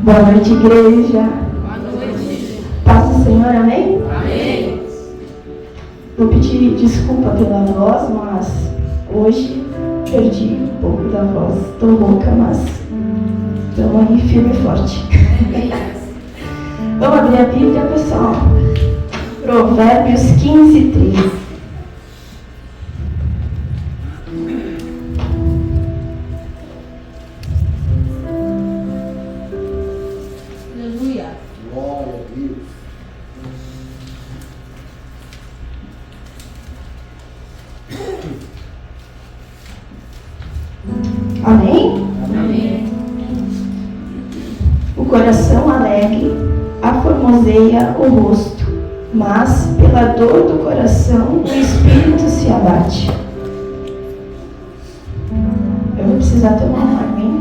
Boa noite, igreja. Boa noite. Paz do Senhor, amém? Amém. Vou pedir desculpa pela voz, mas hoje perdi um pouco da voz. Estou rouca, mas estamos aí firme e forte. Vamos abrir a Bíblia, pessoal. Provérbios 15, 13. Amém? Amém. O coração alegre aformoseia o rosto, mas pela dor do coração o espírito se abate. Eu vou precisar tomar uma água, hein?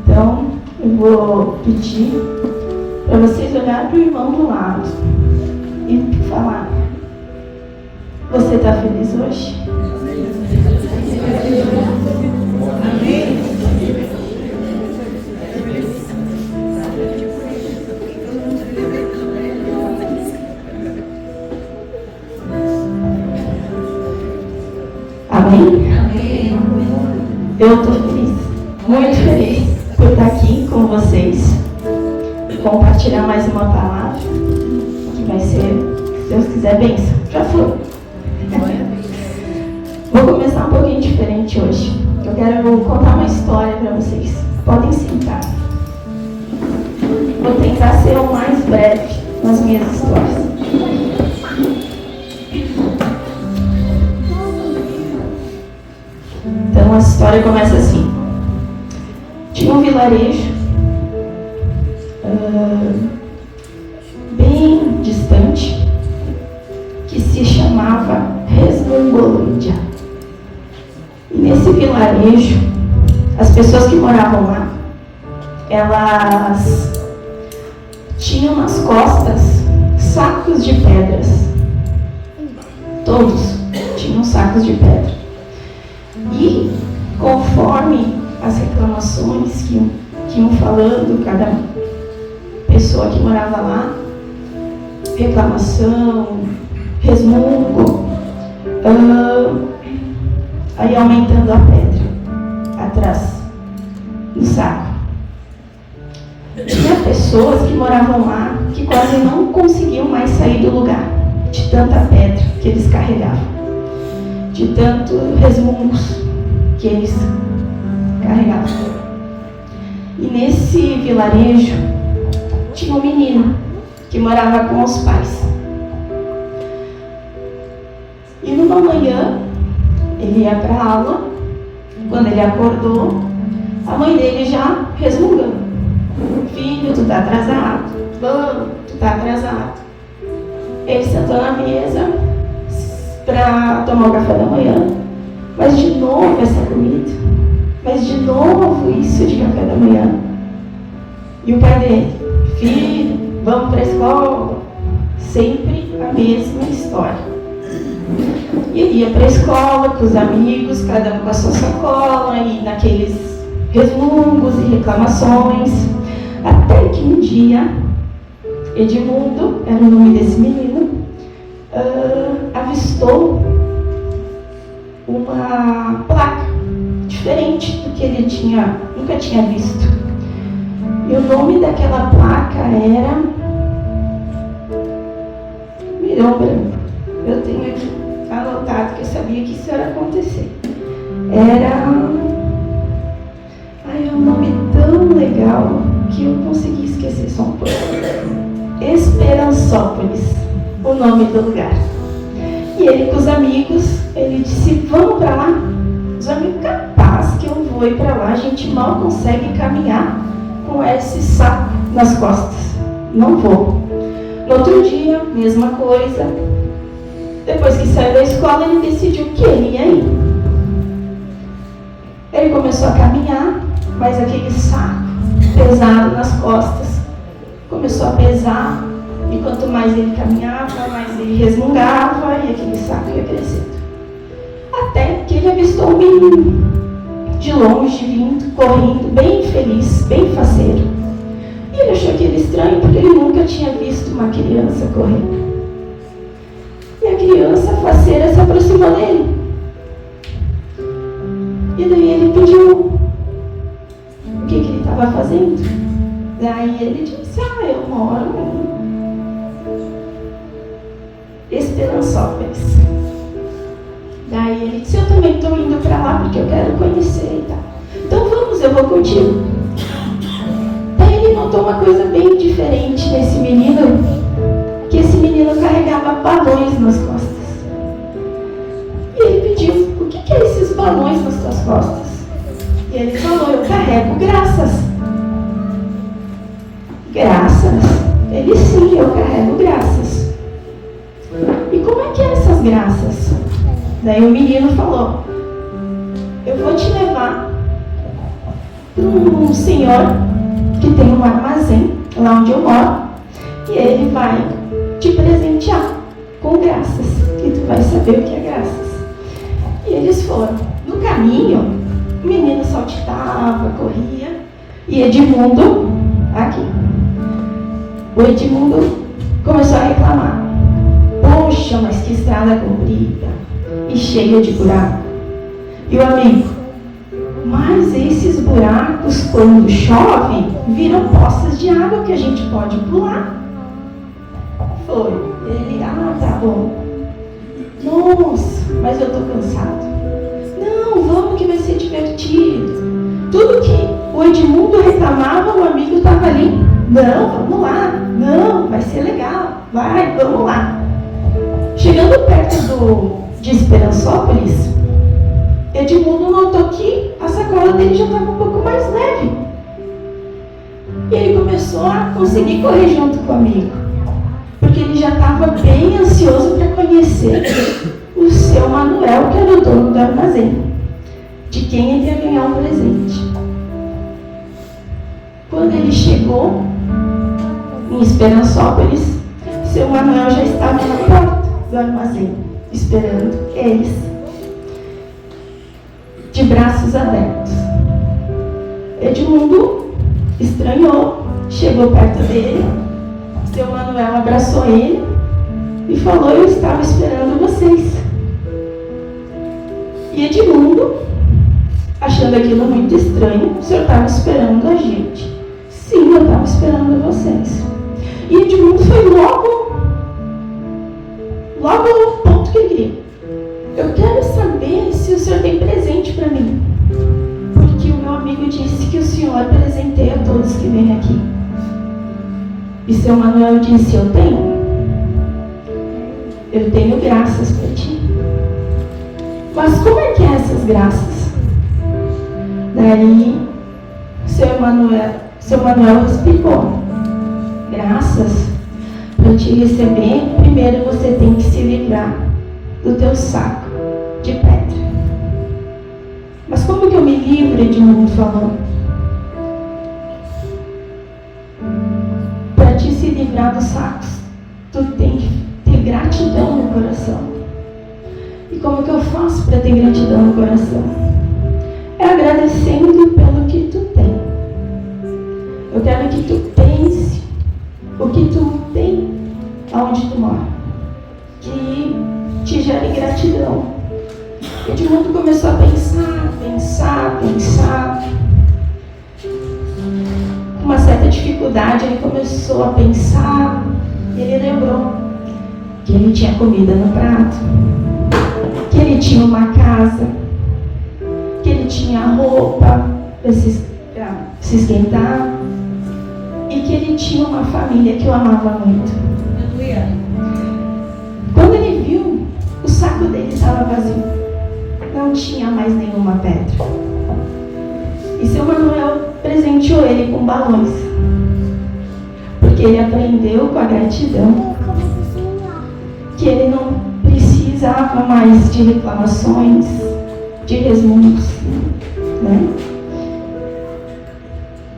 Então, eu vou pedir para vocês olharem para o irmão do lado e falar: você está feliz hoje? Amém? Amém. Eu estou feliz, muito feliz por estar aqui com vocês, compartilhar mais uma palavra que vai ser, se Deus quiser, bênção. Já foi. Vou começar um pouquinho diferente hoje. Eu quero contar uma história para vocês. Podem sentar. Vou tentar ser o mais breve nas minhas histórias. Então a história começa assim. Tinha um vilarejo bem distante que se chamava Resmungolândia. E nesse vilarejo, as pessoas que moravam lá, elas tinham nas costas sacos de pedras. Todos tinham sacos de pedra. E conforme as reclamações que iam falando, cada pessoa que morava lá, reclamação, resmungo, aí aumentando a pedra atrás do saco. Tinha pessoas que moravam lá que quase não conseguiam mais sair do lugar, de tanta pedra que eles carregavam, de tanto resmungos que eles carregavam. E nesse vilarejo tinha um menino que morava com os pais. E numa manhã ele ia para a aula. Quando ele acordou, a mãe dele já resmungando: filho, tu tá atrasado, vamos, tu tá atrasado. Ele sentou na mesa para tomar o café da manhã, mas de novo essa comida, mas de novo isso de café da manhã. E o pai dele: filho, vamos para a escola. Sempre a mesma história. E ele ia para a escola com os amigos, cada um com a sua sacola, e naqueles resmungos e reclamações, até que um dia, Edmundo, era o nome desse menino, avistou uma placa diferente do que ele nunca tinha visto. E o nome daquela placa era Mirão Branco. Eu tenho aqui anotado que eu sabia que isso ia acontecer. Era um nome tão legal que eu consegui esquecer só um pouco. Esperançópolis, o nome do lugar. E ele com os amigos, ele disse: vamos para lá. Os amigos: capaz que eu vou ir para lá, a gente mal consegue caminhar com esse saco nas costas. Não vou. No outro dia, mesma coisa. Depois que saiu da escola, ele decidiu que ele ia ir. Ele começou a caminhar, mas aquele saco pesado nas costas começou a pesar. E quanto mais ele caminhava, mais ele resmungava, e aquele saco ia crescendo. Até que ele avistou um menino de longe, vindo, correndo, bem feliz, bem faceiro. E ele achou tinha visto uma criança correr. E a criança faceira se aproximou dele. E daí ele pediu o que ele estava fazendo. Daí ele disse, eu moro em Esperançópolis. Daí ele disse, eu também estou indo para lá porque eu quero conhecer e tal. Então vamos, eu vou contigo. Daí ele notou uma coisa bem diferente nesse menino, que esse menino carregava balões nas costas. E ele pediu, o que é esses balões nas tuas costas? E ele falou, eu carrego graças. Graças? Ele, sim, eu carrego graças. E como é que é essas graças? Daí o menino falou, eu vou te levar para um senhor que tem um armazém lá onde eu moro, e ele vai te presentear com graças, e tu vai saber o que é graças. E eles foram. No caminho, o menino saltitava, corria, e Edmundo, aqui, o Edmundo começou a reclamar. Poxa, mas que estrada comprida e cheia de buraco. E o amigo, mas esses buracos, quando chove, viram poças de água que a gente pode pular. Foi. Ele, tá bom. Nossa, mas eu tô cansado. Não, vamos que vai ser divertido. Tudo que o Edmundo reclamava, o amigo estava ali. Não, vamos lá. Não, vai ser legal. Vai, vamos lá. Chegando perto de Esperançópolis, Edmundo notou que a sacola dele já estava um pouco mais leve. E ele começou a conseguir correr junto com o amigo, porque ele já estava bem ansioso para conhecer o seu Manuel, que era o dono do armazém, de quem ele ia ganhar um presente. Quando ele chegou em Esperançópolis, seu Manuel já estava na porta do armazém, esperando eles, de braços abertos. Edmundo estranhou, chegou perto dele, seu Manuel abraçou ele e falou, eu estava esperando vocês. E Edmundo, achando aquilo muito estranho, o senhor estava esperando a gente? Sim, eu estava esperando vocês. E Edmundo foi logo no ponto que ele queria. Eu quero saber se o senhor tem presente para mim, porque o meu amigo disse que o senhor presenteia todos que vêm aqui. E seu Manuel disse, eu tenho graças para ti. Mas como é que é essas graças? Daí seu Manuel explicou, graças, para te receber, primeiro você tem que se livrar do teu saco de pedra. Mas como que eu me livro? Edmundo falou. Para te se livrar dos sacos, tu tem que ter gratidão no coração. E como que eu faço para ter gratidão no coração? É agradecendo pelo que tu tem. Eu quero que tu pense o que tu tem aonde tu mora, que te gere gratidão. Edmundo começou a pensar. Com uma certa dificuldade, ele começou a pensar, e ele lembrou que ele tinha comida no prato, que ele tinha uma casa, que ele tinha roupa para se esquentar, e que ele tinha uma família que o amava muito. Quando ele viu, o saco dele estava vazio, não tinha mais nenhuma pedra. E seu Manuel presenteou ele com balões, porque ele aprendeu com a gratidão que ele não precisava mais de reclamações, de resmundos, né?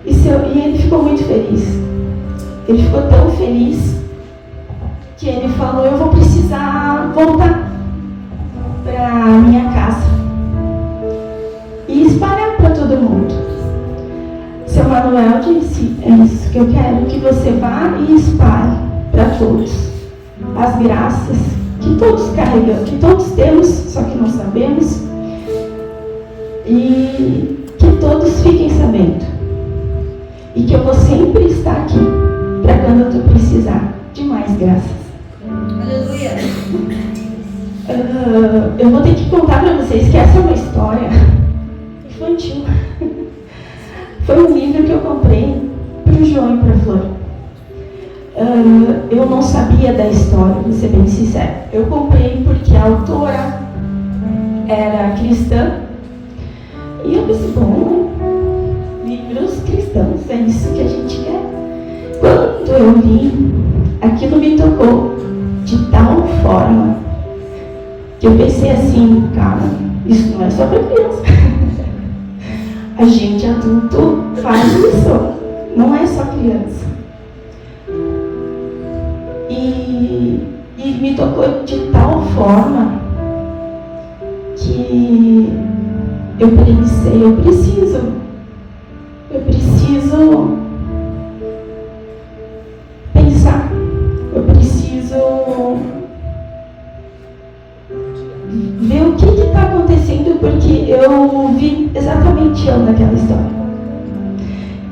E ele ficou muito feliz. Ele ficou tão feliz que ele falou, eu vou precisar voltar para minha casa e espalhar para todo mundo. Seu Manuel disse, é isso que eu quero que você vá e espalhe para todos as graças que todos carregam, que todos temos, só que não sabemos, e que todos fiquem sabendo. E que eu vou sempre estar aqui para quando tu precisar de mais graças. Aleluia. Eu vou ter que contar para vocês que essa é uma história infantil. Foi um livro que eu comprei para o João e para a Flor. Eu não sabia da história, vou ser bem sincera. Eu comprei porque a autora era cristã. E eu pensei, bom, livros cristãos, é isso que a gente quer. Quando eu li, aquilo me tocou de tal forma que eu pensei assim, cara, isso não é só para criança. A gente adulto faz isso, não é só criança. E me tocou de tal forma que eu pensei, eu preciso pensar, eu preciso ver o que está acontecendo, porque eu vi exatamente eu naquela história.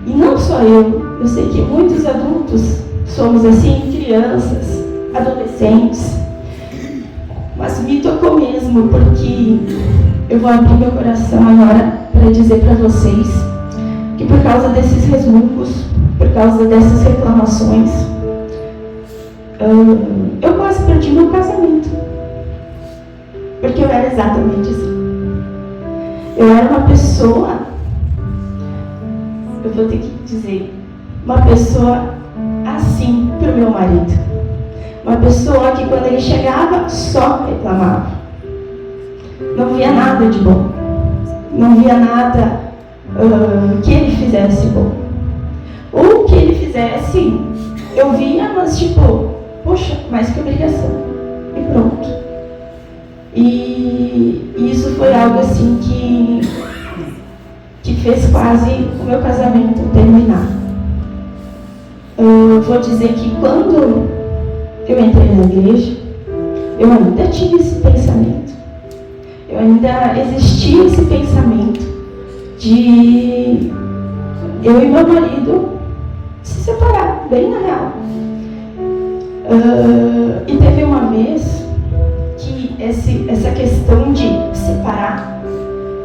E não só eu sei que muitos adultos somos assim, crianças, adolescentes, mas me tocou mesmo, porque eu vou abrir meu coração agora para dizer para vocês que por causa desses resmungos, por causa dessas reclamações, eu quase perdi meu casamento. Porque eu era exatamente assim. Eu era uma pessoa, eu vou ter que dizer, uma pessoa assim para o meu marido. Uma pessoa que quando ele chegava só reclamava. Não via nada de bom. Não via nada que ele fizesse bom. Ou que ele fizesse, eu via, mas tipo, poxa, mais que obrigação. E pronto. E isso foi algo assim que fez quase o meu casamento terminar. Eu vou dizer que quando eu entrei na igreja, eu ainda tive esse pensamento. Eu ainda existia esse pensamento de eu e meu marido se separar, bem na real. E teve uma vez que essa questão de separar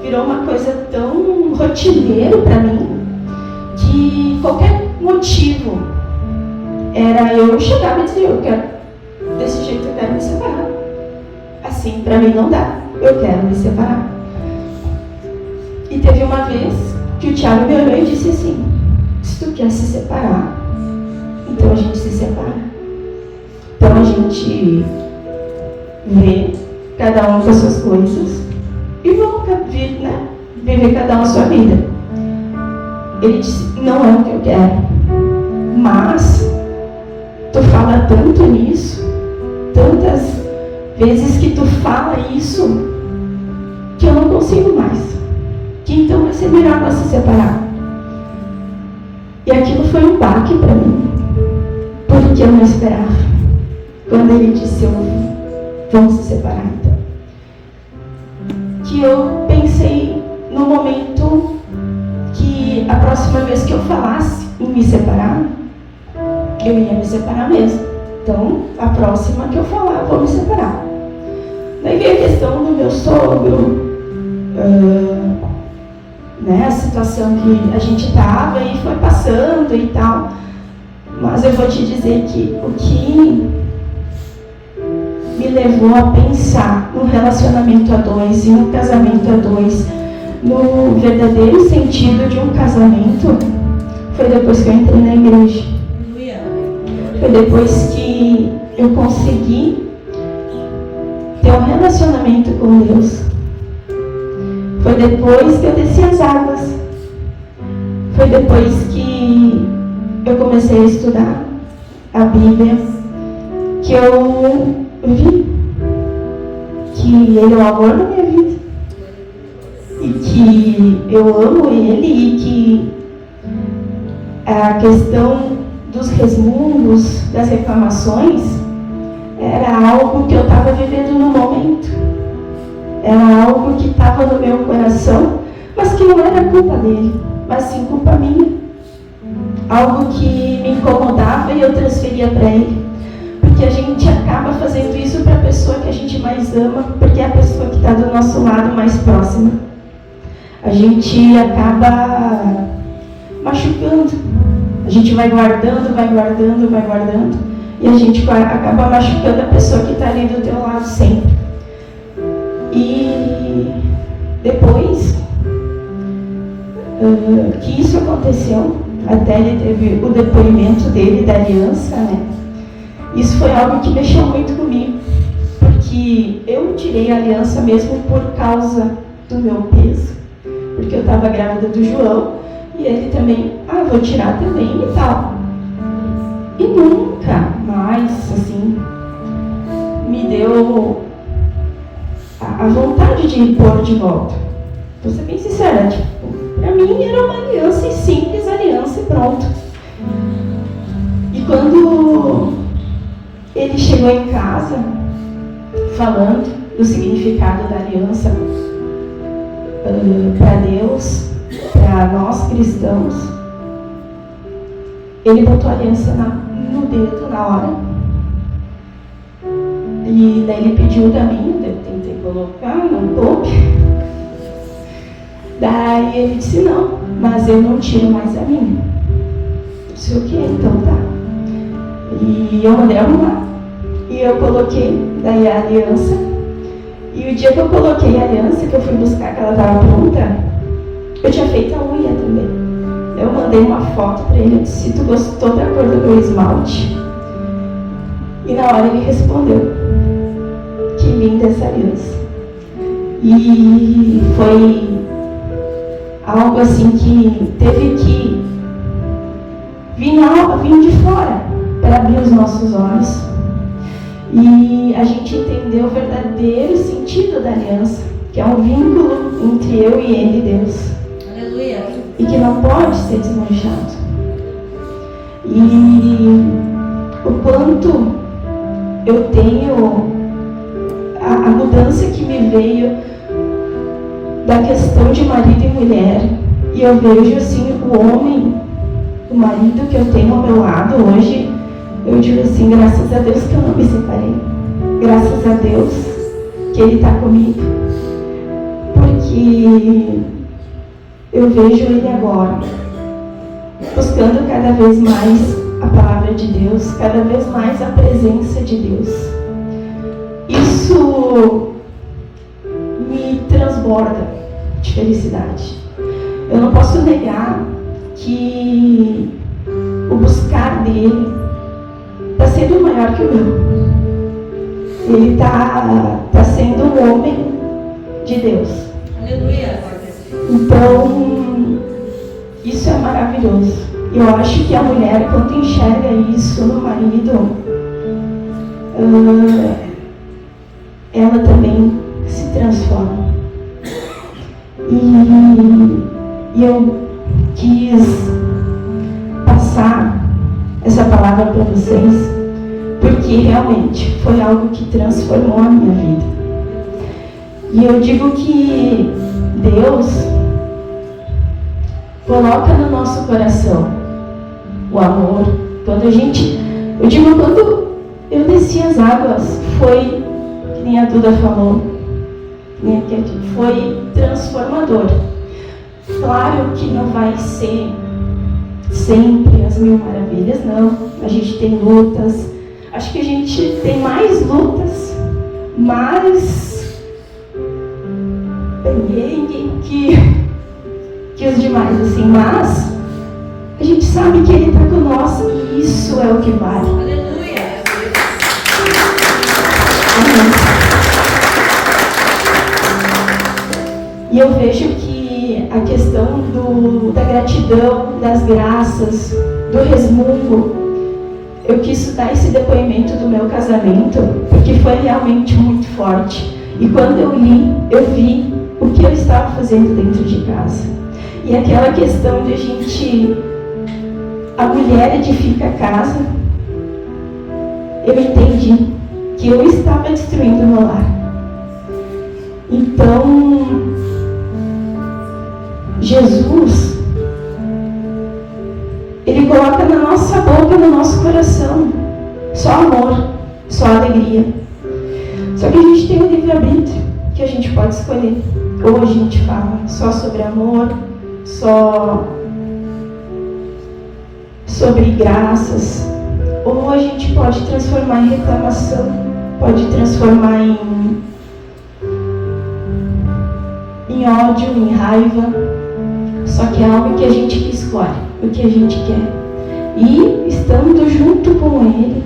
virou uma coisa tão rotineiro para mim que qualquer motivo era eu chegava e dizer, eu quero, desse jeito eu quero me separar. Assim, para mim não dá, eu quero me separar. E teve uma vez que o Thiago me olhou e disse assim, se tu quer se separar, então a gente se separa. Então a gente vê cada um com as suas coisas e vamos viver cada um a sua vida. Ele disse, não é o que eu quero, mas tu fala tanto nisso, tantas vezes que tu fala isso, que eu não consigo mais, que então vai ser melhor nós se separar. E aquilo foi um baque para mim, porque eu não esperava. Quando ele disse, vamos se separar então, que eu pensei no momento que a próxima vez que eu falasse em me separar, eu ia me separar mesmo. Então, a próxima que eu falar, eu vou me separar. Daí veio a questão do meu sogro, a situação que a gente estava e foi passando e tal. Mas eu vou te dizer que o que me levou a pensar no relacionamento a dois e no casamento a dois, no verdadeiro sentido de um casamento, foi depois que eu entrei na igreja. Foi depois que eu consegui ter um relacionamento com Deus. Foi depois que eu desci as águas. Foi depois que eu comecei a estudar a Bíblia, que eu vi que Ele é o amor da minha vida. E que eu amo Ele e que a questão dos resmungos, das reclamações, era algo que eu estava vivendo no momento. Era algo que estava no meu coração, mas que não era culpa dele, mas sim culpa minha. Algo que me incomodava e eu transferia para ele. Porque a gente acaba fazendo isso para a pessoa que a gente mais ama, porque é a pessoa que está do nosso lado mais próxima. A gente acaba machucando. A gente vai guardando, e a gente acaba machucando a pessoa que está ali do teu lado sempre. E depois que isso aconteceu, até ele teve o depoimento dele da aliança, né? Isso foi algo que mexeu muito comigo, porque eu tirei a aliança mesmo por causa do meu peso, porque eu estava grávida do João, e ele também, vou tirar também e tal. E nunca mais, assim, me deu a vontade de pôr de volta. Vou ser bem sincera, pra mim era uma aliança e simples aliança e pronto. E quando ele chegou em casa, falando do significado da aliança para Deus, para nós cristãos, ele botou a aliança no dedo na hora. E daí ele pediu da minha, eu tentei colocar, não coube. Daí ele disse, não, mas eu não tiro mais a minha. Eu disse, o que? Então tá. E eu mandei arrumar. E eu coloquei daí a aliança. E o dia que eu coloquei a aliança, que eu fui buscar, que ela estava pronta, eu tinha feito a unha também. Eu mandei uma foto para ele, eu disse, tu gostou da cor do meu esmalte? E na hora ele respondeu, que linda essa aliança. E foi algo assim que teve que vir de fora para abrir os nossos olhos. E a gente entendeu o verdadeiro sentido da aliança, que é um vínculo entre eu e ele e Deus. Aleluia. E que não pode ser desmanchado. E o quanto eu tenho a mudança que me veio da questão de marido e mulher, e eu vejo assim o homem, o marido que eu tenho ao meu lado hoje, eu digo assim, graças a Deus que eu não me separei, graças a Deus que ele está comigo, porque eu vejo ele agora buscando cada vez mais a palavra de Deus, cada vez mais a presença de Deus. Isso me transborda de felicidade. Eu não posso negar que o buscar dele está sendo maior que o meu. Ele está sendo um homem de Deus. Aleluia. Então, isso é maravilhoso. Eu acho que a mulher, quando enxerga isso no marido, ela também se transforma. E eu quis passar essa palavra para vocês, porque realmente foi algo que transformou a minha vida. E eu digo que Deus coloca no nosso coração o amor. Quando eu desci as águas, foi, que nem a Duda falou, foi transformador. Claro que não vai ser sempre as mil maravilhas, não. A gente tem lutas. Acho que a gente tem mais lutas, mais perrengue que os demais, assim. Mas a gente sabe que Ele está conosco e isso é o que vale. Aleluia. Amém. E eu vejo que a questão da gratidão, das graças, do resmungo, eu quis dar esse depoimento do meu casamento, porque foi realmente muito forte. E quando eu li, eu vi o que eu estava fazendo dentro de casa. E aquela questão de a gente a mulher edifica a casa, eu entendi que eu estava destruindo o meu lar. Então, Jesus, Ele coloca na nossa boca, no nosso coração, só amor, só alegria. Só que a gente tem um livre-arbítrio que a gente pode escolher. Ou a gente fala só sobre amor, só sobre graças, ou a gente pode transformar em reclamação, pode transformar em ódio, em raiva. Só que é algo que a gente escolhe, o que a gente quer. E estando junto com Ele,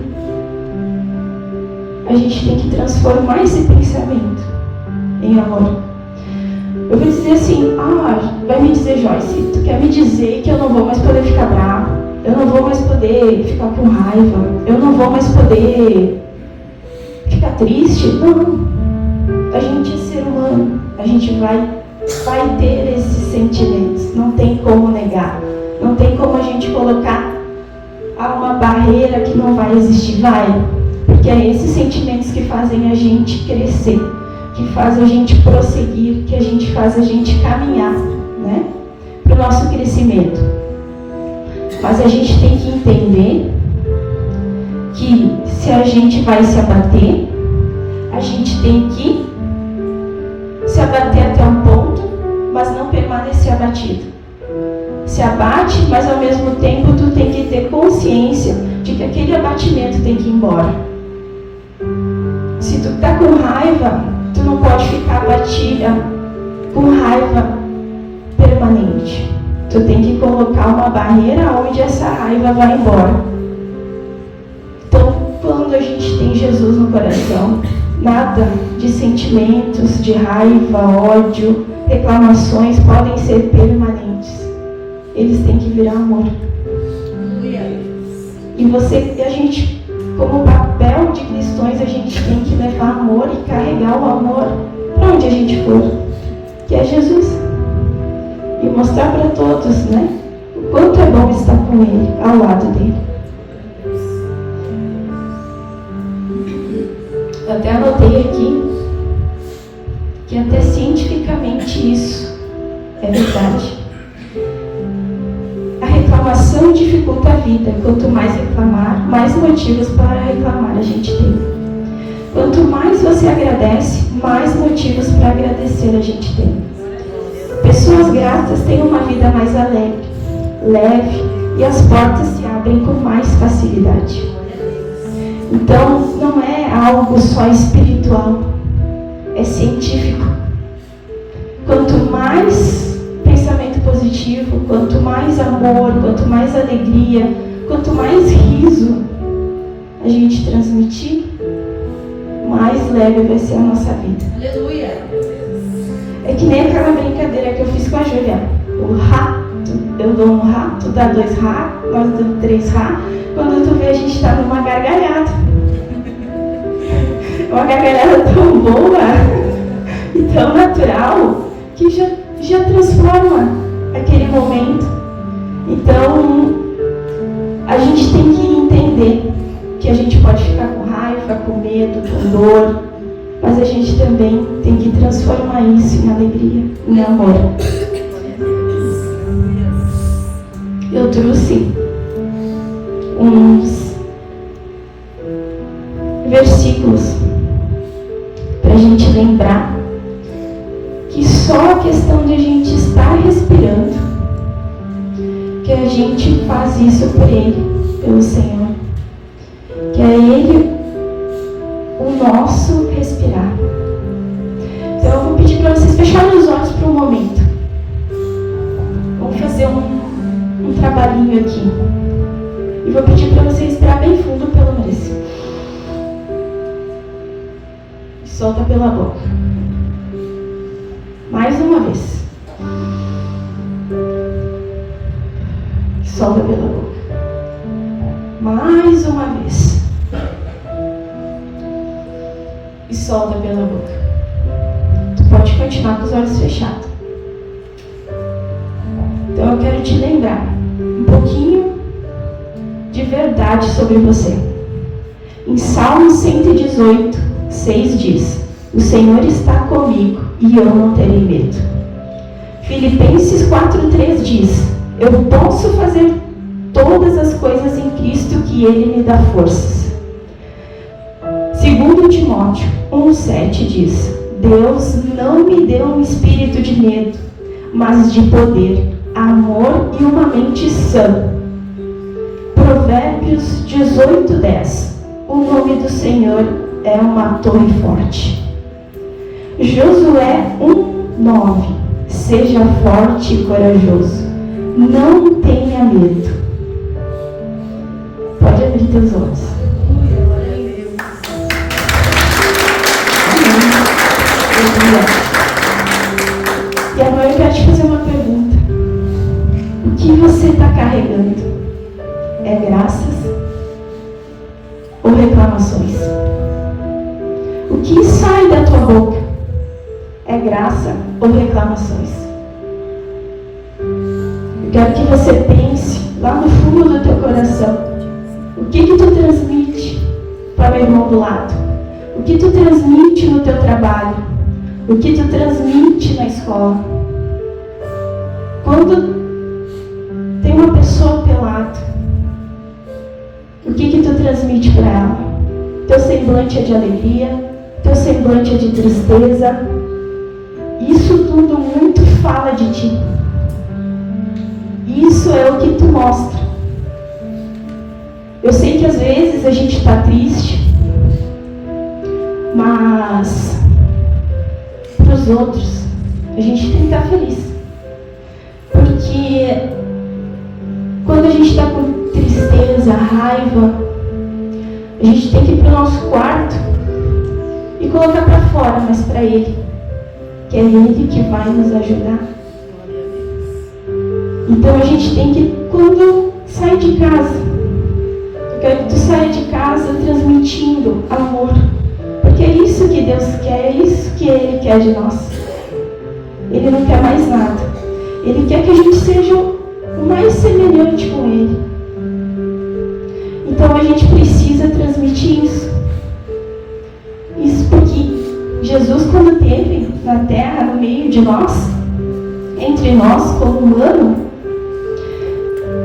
a gente tem que transformar esse pensamento em amor. Eu vou dizer assim, vai me dizer, Joyce, tu quer me dizer que eu não vou mais poder ficar bravo, eu não vou mais poder ficar com raiva, eu não vou mais poder ficar triste? Não. A gente é ser humano, a gente vai ter esses sentimentos, não tem como negar, não tem como a gente colocar uma barreira que não vai existir, vai, porque é esses sentimentos que fazem a gente crescer, que faz a gente prosseguir, que faz a gente caminhar, né, para o nosso crescimento. Mas a gente tem que entender que se a gente vai se abater, a gente tem que se abater até um ponto, mas não permanecer abatido. Se abate, mas ao mesmo tempo tu tem que ter consciência de que aquele abatimento tem que ir embora. Se tu tá com raiva, tu não pode ficar abatida com raiva permanente. Tu tem que colocar uma barreira onde essa raiva vai embora. Então, quando a gente tem Jesus no coração, nada de sentimentos, de raiva, ódio, reclamações podem ser permanentes. Eles têm que virar amor. E a gente, como papel de cristãos, a gente tem que levar amor e carregar o amor para onde a gente for, que é Jesus. E mostrar para todos, né, o quanto é bom estar com Ele, ao lado dele. Eu até anotei aqui que até cientificamente isso é verdade. A reclamação dificulta a vida. Quanto mais reclamar, mais motivos para reclamar a gente tem. Quanto mais você agradece, mais motivos para agradecer a gente tem. Pessoas gratas têm uma vida mais alegre, leve, e as portas se abrem com mais facilidade. Então, não é algo só espiritual, é científico. Quanto mais pensamento positivo, quanto mais amor, quanto mais alegria, quanto mais riso a gente transmitir, mais leve vai ser a nossa vida. Aleluia! É que nem aquela brincadeira que eu fiz com a Júlia. O rato, eu dou um rato, dá 2 rá, nós damos 3 rá. Quando tu vê, a gente está numa gargalhada. Uma gargalhada tão boa e tão natural que já transforma aquele momento. Então, a gente tem que entender que a gente pode ficar com raiva, com medo, com dor, mas a gente também tem que transformar isso em alegria, em amor. Eu trouxe uns versículos para a gente lembrar que só a questão de a gente estar respirando, que a gente faz isso por Ele, pelo Senhor, que é Ele o nosso respirar. Então eu vou pedir para vocês fecharem os olhos por um momento. Vamos fazer um trabalhinho aqui. E vou pedir para vocês respirar bem fundo pelo nariz. Solta pela boca. Mais uma vez. Solta pela boca. Mais uma vez. E solta pela boca. Tu pode continuar com os olhos fechados. Então eu quero te lembrar um pouquinho de verdade sobre você. Em Salmo 118, 6 diz: o Senhor está comigo e eu não terei medo. Filipenses 4,3 diz: eu posso fazer todas as coisas em Cristo que Ele me dá forças. 2 Timóteo 1,7 diz: Deus não me deu um espírito de medo, mas de poder, amor e uma mente sã. Provérbios 18:10: o nome do Senhor é uma torre forte. Josué 1:9: seja forte e corajoso, não tenha medo. Pode abrir teus olhos. E agora eu quero te fazer uma pergunta. O que você está carregando? É graças ou reclamações? O que sai da tua boca? É graça ou reclamações? Eu quero que você pense lá no fundo do teu coração. O que tu transmite para o irmão do lado? O que tu transmite no teu trabalho? O que tu transmite na escola? Quando tem uma pessoa ao teu lado, o que tu transmite para ela? Teu semblante é de alegria? Teu semblante é de tristeza? Isso tudo muito fala de ti. Isso é o que tu mostra. Eu sei que às vezes a gente está triste, mas para os outros a gente tem que estar feliz. Porque quando a gente está com tristeza, raiva, a gente tem que ir para o nosso quarto e colocar para fora, mas para Ele, que é Ele que vai nos ajudar. Então a gente tem que, quando sai de casa, eu quero que tu saia de casa transmitindo amor, porque é isso que Deus quer, é isso que Ele quer de nós. Ele não quer mais nada. Ele quer que a gente seja o mais semelhante com Ele. Então a gente precisa transmitir isso. Isso porque Jesus, quando esteve na terra, no meio de nós, entre nós como humano,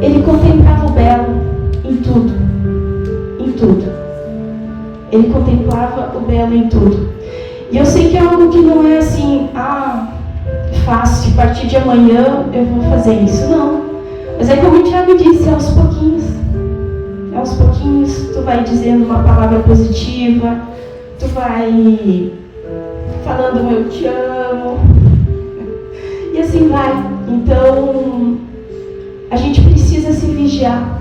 Ele contemplava o belo em tudo. Em tudo. Ele contemplava o belo em tudo. E eu sei que é algo que não é assim, fácil, a partir de amanhã eu vou fazer isso. Não. Mas é como o Tiago disse, aos pouquinhos. Aos pouquinhos tu vai dizendo uma palavra positiva, tu vai falando eu te amo. E assim vai. Então, a gente precisa se vigiar.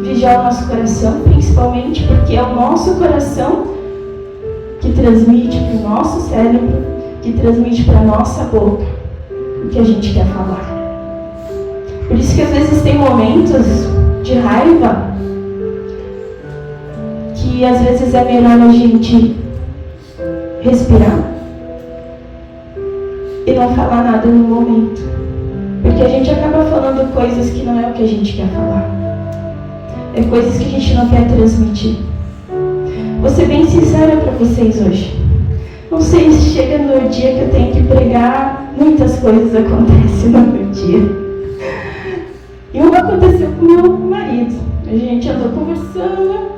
Vigiar o nosso coração, principalmente porque é o nosso coração que transmite para o nosso cérebro, que transmite para a nossa boca o que a gente quer falar. Por isso que às vezes tem momentos de raiva que às vezes é melhor a gente respirar e não falar nada no momento. Porque a gente acaba falando coisas que não é o que a gente quer falar. É coisas que a gente não quer transmitir. Vou ser bem sincera para vocês hoje. Não sei se chega no dia que eu tenho que pregar, muitas coisas acontecem no meu dia. E uma aconteceu com meu marido. A gente andou conversando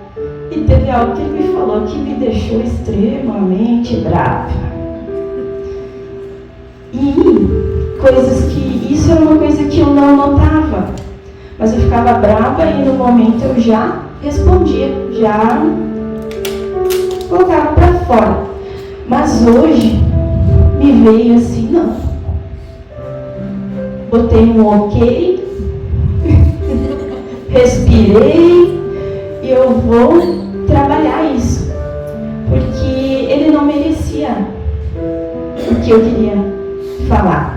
e teve algo que ele me falou que me deixou extremamente brava. E coisas que... Isso era uma coisa que eu não notava. Mas eu ficava brava e no momento eu já respondia, já colocava para fora. Mas hoje me veio assim, não. Botei um ok, respirei e eu vou trabalhar isso. Porque ele não merecia o que eu queria falar.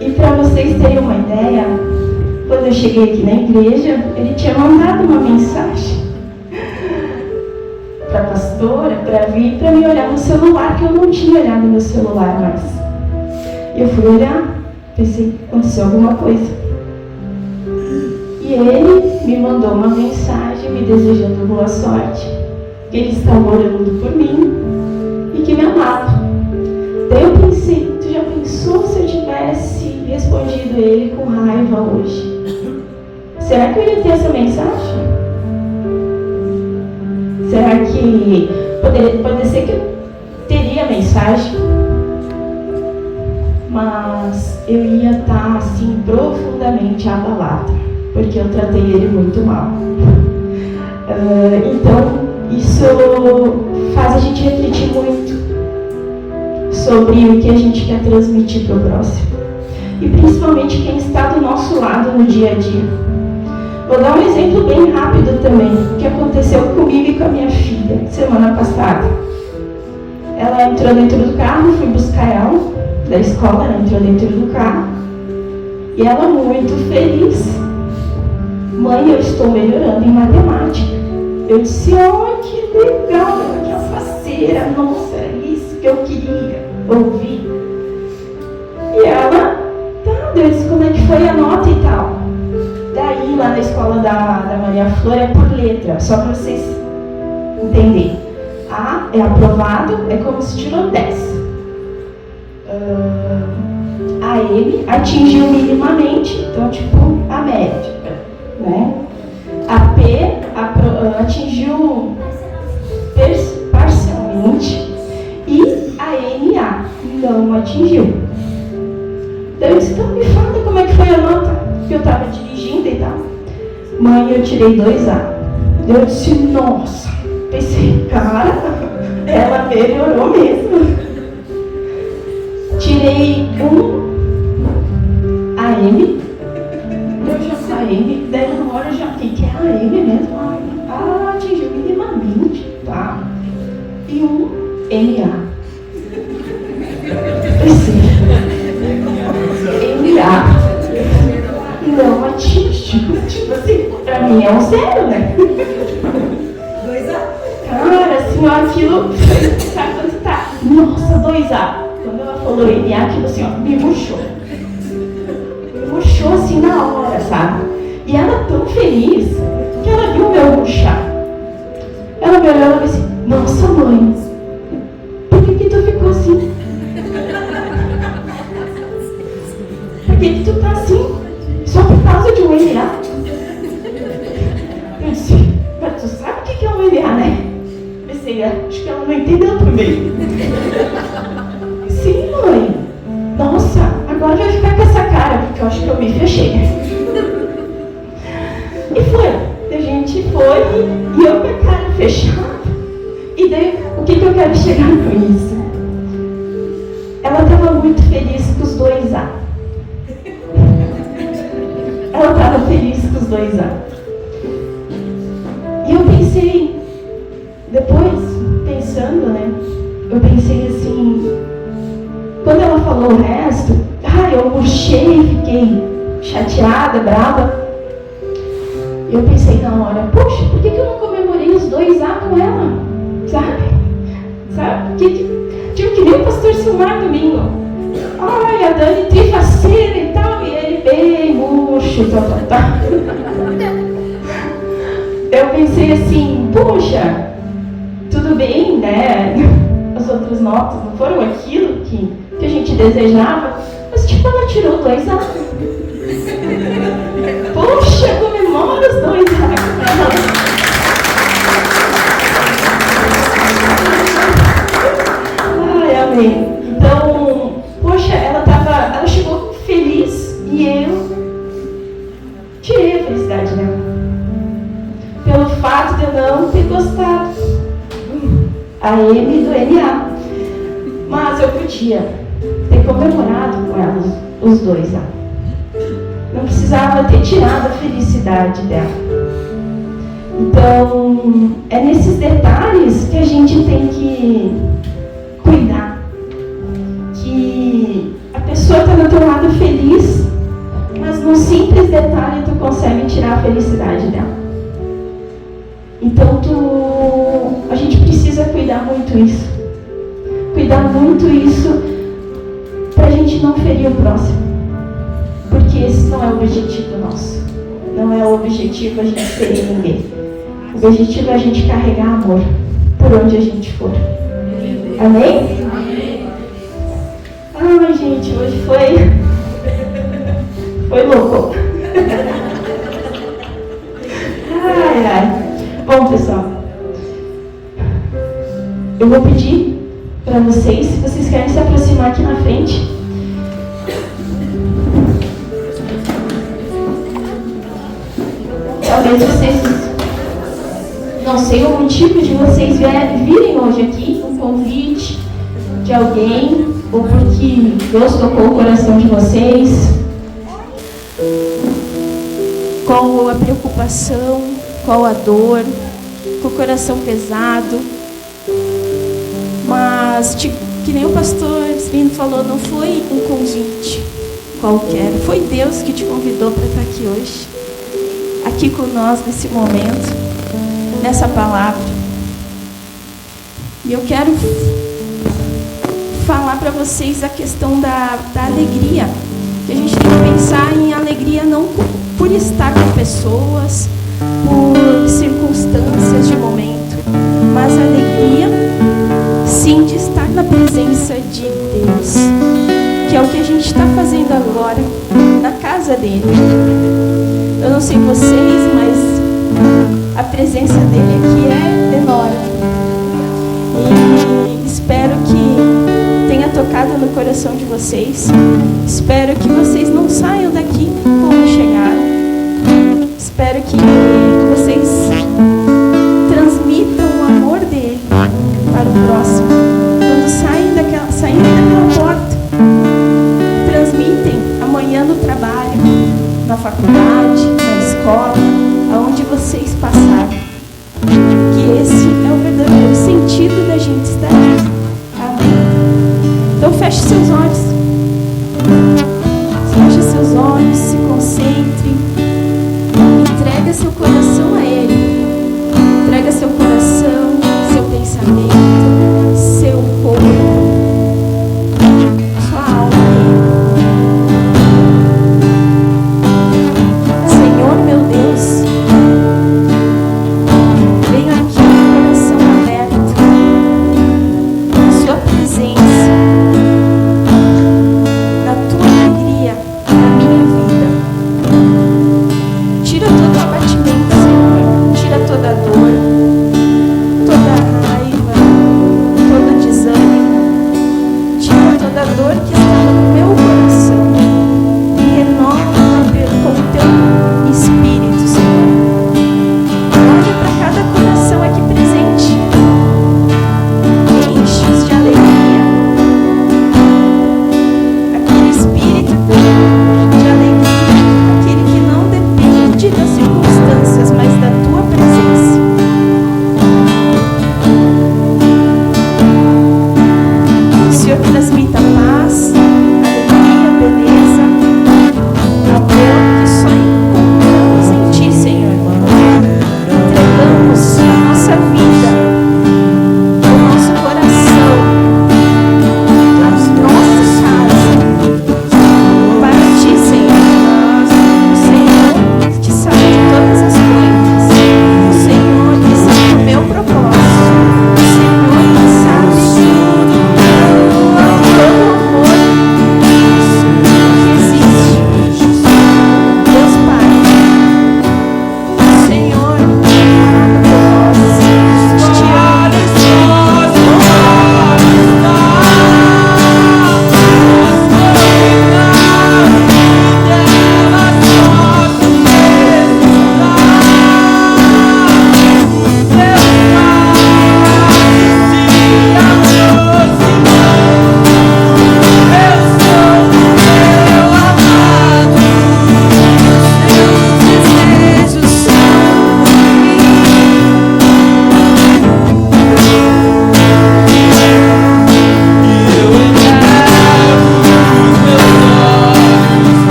E para vocês terem uma ideia, quando eu cheguei aqui na igreja, ele tinha mandado uma mensagem para a pastora, para vir, para me olhar no celular, que eu não tinha olhado no celular mais. E eu fui olhar, pensei, aconteceu alguma coisa. E E ele me mandou uma mensagem me desejando boa sorte, que ele estava orando por mim e que me amava. Daí eu pensei, tu já pensou se eu tivesse respondido ele com raiva hoje? Será que eu ia ter essa mensagem? Será que pode ser que eu teria a mensagem, mas eu ia estar assim profundamente abalada, porque eu tratei ele muito mal. Então isso faz a gente refletir muito sobre o que a gente quer transmitir para o próximo, e principalmente quem está do nosso lado no dia a dia. Vou dar um exemplo bem rápido também, que aconteceu comigo e com a minha filha semana passada. Ela entrou dentro do carro, fui buscar ela da escola, ela entrou dentro do carro e ela muito feliz. Mãe, eu estou melhorando em matemática. Eu disse, oh, que legal, que alfaceira, nossa, é isso que eu queria ouvir. E ela, tá, eu disse, como é que foi a nota e tal? Daí, lá na escola da Maria Flor é por letra, só para vocês entenderem. A é aprovado, é como se tirou 10. A M atingiu minimamente, então tipo a média, né? A P atingiu parcialmente e a NA não atingiu. Então eu disse, então me fala como é que foi a nota, que eu estava dirigindo e tal. Mãe, eu tirei 2A. Eu disse, nossa, pensei, cara, ela melhorou mesmo. Tirei 1 AM, eu já saí, daí na hora eu já fiquei, que é AM mesmo? Ah, atingiu minimamente, tá? E 1 MA. Pensei, MA. Não atingiu, tipo assim, pra mim é um 0, né? 2A. Cara, assim, ó, aquilo, sabe quando tá? Nossa, 2A. Quando ela falou NA, aquilo assim, ó, me murchou. Me murchou assim na hora, sabe? E ela tão feliz que ela viu o meu murchar. Ela me olhou e disse, nossa mãe, por que tu ficou assim? Por que tu tá assim? Só por causa de um NA? Eu disse, mas tu sabe o que é um NA, né? Pensei, acho que ela não entendeu também. Sim, mãe. Nossa, agora vai ficar com essa cara, porque eu acho que eu me fechei. E foi. A gente foi e eu com a cara fechada. E daí, o que eu quero chegar com isso? Ela estava muito feliz com os 2A. Ela estava feliz com os 2A. E eu pensei, depois, pensando, né? Eu pensei assim, quando ela falou o resto, eu murchei, fiquei chateada, brava. Eu pensei na hora, poxa, por que eu não comemorei os 2A com ela? Sabe? Tipo que nem o pastor Silmar domingo. Ai, a Dani trifaceira e tal, e ele bem murcho, tal. Eu pensei assim, poxa, tudo bem, né? As outras notas não foram aquilo que a gente desejava, mas tipo, ela tirou 2A. Poxa, comemora os 2A. Ai, amém. Então, poxa, ela chegou feliz e eu tirei a felicidade dela. Pelo fato de eu não ter gostado a M do NA. Mas eu podia ter comemorado com ela os 2A. Não precisava ter tirado a felicidade dela. Então, é nesses detalhes que a gente tem que cuidar. Que a pessoa está do teu lado feliz, mas num simples detalhe tu consegue tirar a felicidade dela. Então, a gente precisa cuidar muito isso. Cuidar muito isso para a gente não ferir o próximo. Porque esse não é o objetivo nosso. Não é o objetivo a gente ser ninguém. O objetivo é a gente carregar amor por onde a gente for. Amém? Ai, gente, hoje foi louco. Ai, ai. Bom, pessoal, eu vou pedir para vocês, se vocês querem se aproximar aqui na frente. Talvez vocês não sei o motivo de vocês virem hoje aqui, um convite de alguém, ou porque Deus tocou o coração de vocês. Qual a preocupação, qual a dor, com o coração pesado. Mas, que nem o pastor Lino falou, não foi um convite qualquer. Foi Deus que te convidou para estar aqui hoje. Aqui com nós nesse momento, nessa palavra. E eu quero falar para vocês a questão da alegria. Que a gente tem que pensar em alegria não por estar com pessoas, por circunstâncias de momento, mas alegria sim de estar na presença de Deus, que é o que a gente está fazendo agora na casa dele. Eu não sei vocês, mas a presença dele aqui é enorme. E espero que tenha tocado no coração de vocês. Espero que vocês não saiam daqui como chegaram. Espero que vocês transmitam o amor dele para o próximo. Quando saindo daquela porta, transmitem amanhã no trabalho, na faculdade, na escola, aonde vocês passarem. Que esse é o verdadeiro sentido da gente estar aqui. Amém? Então feche seus olhos. Feche seus olhos, se concentre. Entrega seu coração a Ele. Entrega seu coração, seu pensamento, seu corpo, sua alma a Ele. Senhor, meu Deus, venho aqui com o coração aberto, na sua presença, na tua alegria, na minha vida. Tira todo o abatimento, Senhor.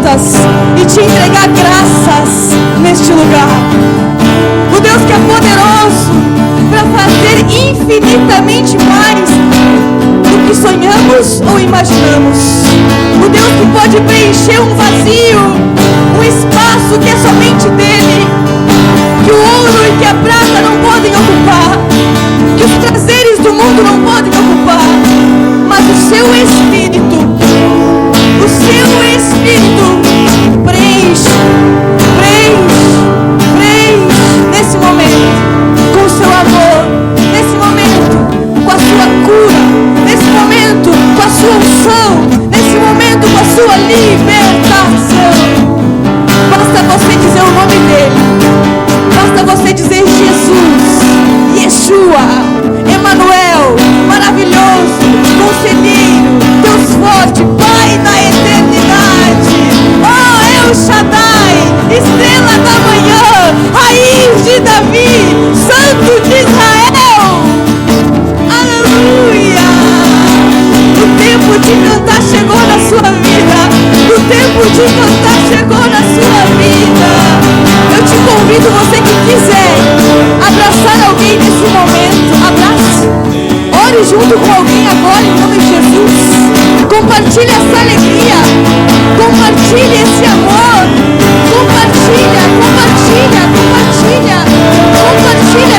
graças e te entregar graças neste lugar. O Deus que é poderoso para fazer infinitamente mais do que sonhamos ou imaginamos. O Deus que pode preencher um vazio, um espaço que é somente dele, que o ouro e que a prata não podem ocupar, que os prazeres do mundo não podem ocupar, mas o seu Espírito preenche nesse momento com o seu amor, nesse momento com a sua cura, nesse momento com a sua unção, nesse momento com a sua libertação. Basta você dizer o nome dele, basta você dizer Jesus, Yeshua, Emanuel, maravilhoso, conselheiro, Deus forte, Pai da eternidade, oh El Shaddai, estrela da manhã, raiz de Davi, Santo de Israel. Aleluia! O tempo de cantar chegou na sua vida, o tempo de cantar chegou na sua vida. Eu te convido, você que quiser abraçar alguém nesse momento, abrace, ore junto com alguém agora em nome de Jesus. Compartilhe essa alegria, compartilhe esse amor, compartilha,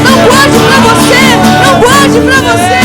não guarde pra você, não guarde pra você.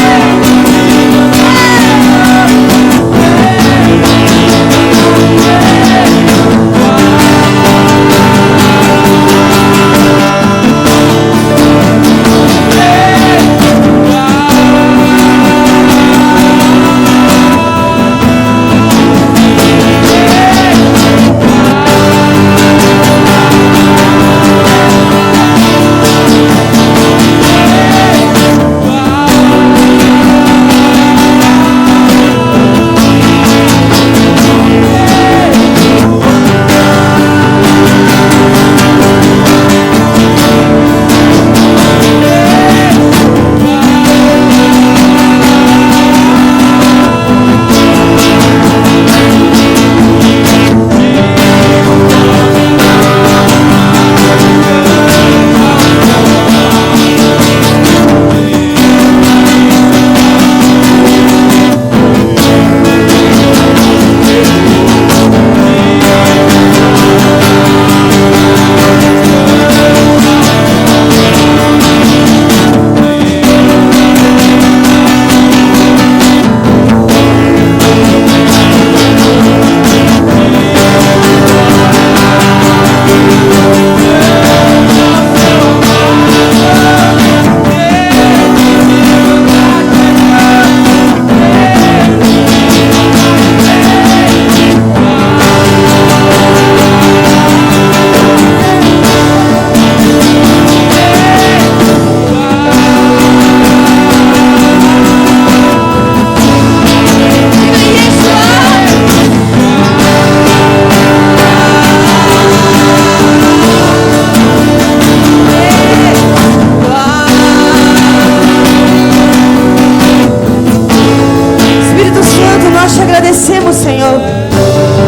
Senhor,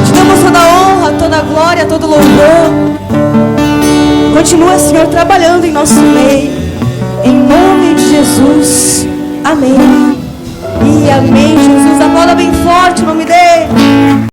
te damos toda a honra, toda a glória, todo o louvor. Continua, Senhor, trabalhando em nosso meio, em nome de Jesus, amém e amém. Jesus, aplauda bem forte o nome dele.